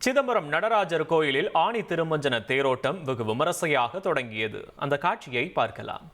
சிதம்பரம் நடராஜர் கோயிலில் ஆணி திருமஞ்சன தேரோட்டம் வெகு விமரிசையாக தொடங்கியது. அந்த காட்சியை பார்க்கலாம்.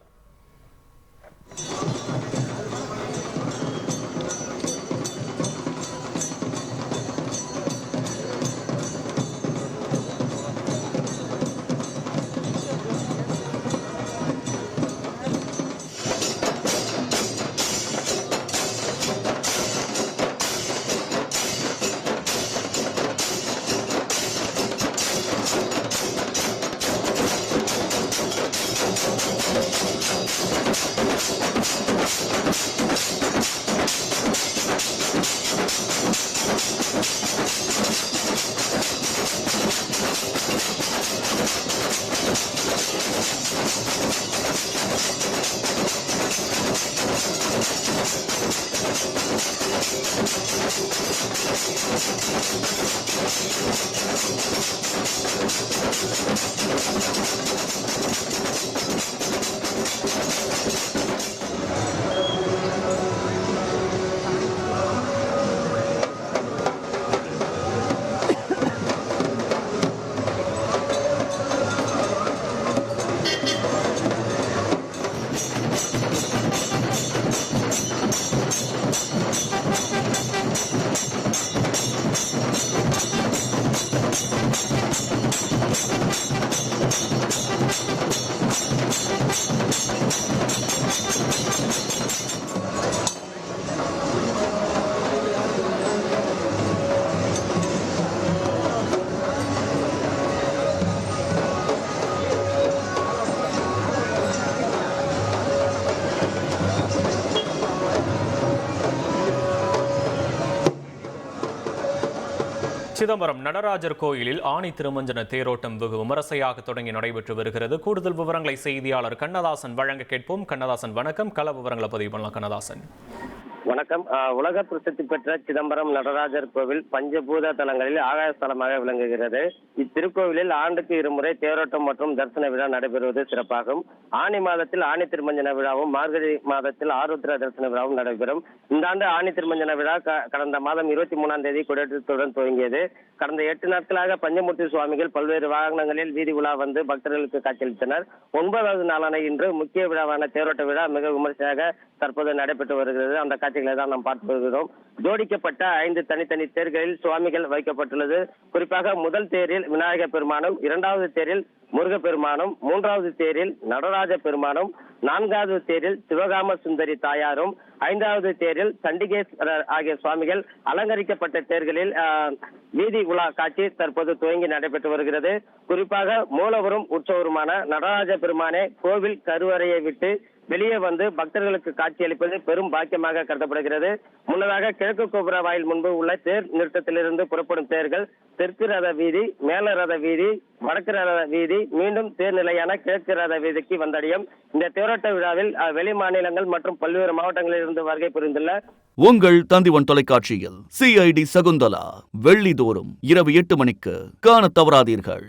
சிதம்பரம் நடராஜர் கோயிலில் ஆணி திருமஞ்சன தேரோட்டம் வெகு விமரிசையாக தொடங்கி நடைபெற்று வருகிறது. கூடுதல் விவரங்களை செய்தியாளர் கண்ணதாசன் வழங்க கேட்போம். கண்ணதாசன் வணக்கம். கள விவரங்களை பதிவு பண்ணலாம். கண்ணதாசன் வணக்கம். உலக பிரசித்தி பெற்ற சிதம்பரம் நடராஜர் கோவில் பஞ்சபூத தலங்களில் ஆகாய ஸ்தலமாக விளங்குகிறது. இத்திருக்கோவிலில் ஆண்டுக்கு இருமுறை தேரோட்டம் மற்றும் தரிசன விழா நடைபெறுவது சிறப்பாகும். ஆனி மாதத்தில் ஆணி திருமஞ்சன விழாவும், மார்கழி மாதத்தில் ஆருத்ரா தரிசன விழாவும் நடைபெறும். இந்த ஆண்டு ஆணி திருமஞ்சன விழா கடந்த மாதம் 23ஆம் தேதி கொடியேற்றத்துடன் துவங்கியது. கடந்த 8 நாட்களாக பஞ்சமூர்த்தி சுவாமிகள் பல்வேறு வாகனங்களில் வீதி உலா வந்து பக்தர்களுக்கு காட்சியளித்தனர். 9வது நாளான இன்று முக்கிய விழாவான தேரோட்ட விழா மிக விமர்சையாக தற்போது நடைபெற்று வருகிறது. அந்த காட்சிகளை தான் நாம் பார்த்து வருகிறோம். ஜோடிக்கப்பட்ட 5 தனித்தனி தேர்களில் சுவாமிகள் வைக்கப்பட்டுள்ளது. குறிப்பாக முதல் தேரில் விநாயகர் பெருமானும், 2வது தேரில் முருகப்பெருமானும், 3வது தேரில் நடராஜ பெருமானும், 4வது தேரில் சிவகாம சுந்தரி தாயாரும், 5வது தேரில் சண்டிகேஸ்வரர் ஆகிய சுவாமிகள் அலங்கரிக்கப்பட்ட தேர்களில் வீதி உலா காட்சி தற்போது துவங்கி நடைபெற்று வருகிறது. குறிப்பாக மூலவரும் உற்சவருமான நடராஜ பெருமானே கோவில் கருவறையை விட்டு வெளியே வந்து பக்தர்களுக்கு காட்சி அளிப்பது பெரும் பாக்கியமாக கருதப்படுகிறது. முன்னதாக கிழக்கு கோபுர வாயில் முன்பு உள்ள தேர் நிறுத்தத்திலிருந்து புறப்படும் தேர்கள் தெற்கு ரத வீதி, மேல ரத வீதி, வடக்கு ரத வீதி, மீண்டும் தேர் நிலையான கிழக்கு ரத வீதிக்கு வந்தடையும். இந்த தேரோட்ட விழாவில் வெளி மாநிலங்கள் மற்றும் பல்வேறு மாவட்டங்களில் இருந்து வருகை புரிந்துள்ள உங்கள் தந்திவன் தொலைக்காட்சியில் CID சகுந்தலா வெள்ளி தோறும் இரவு 8 மணிக்கு காண தவறாதீர்கள்.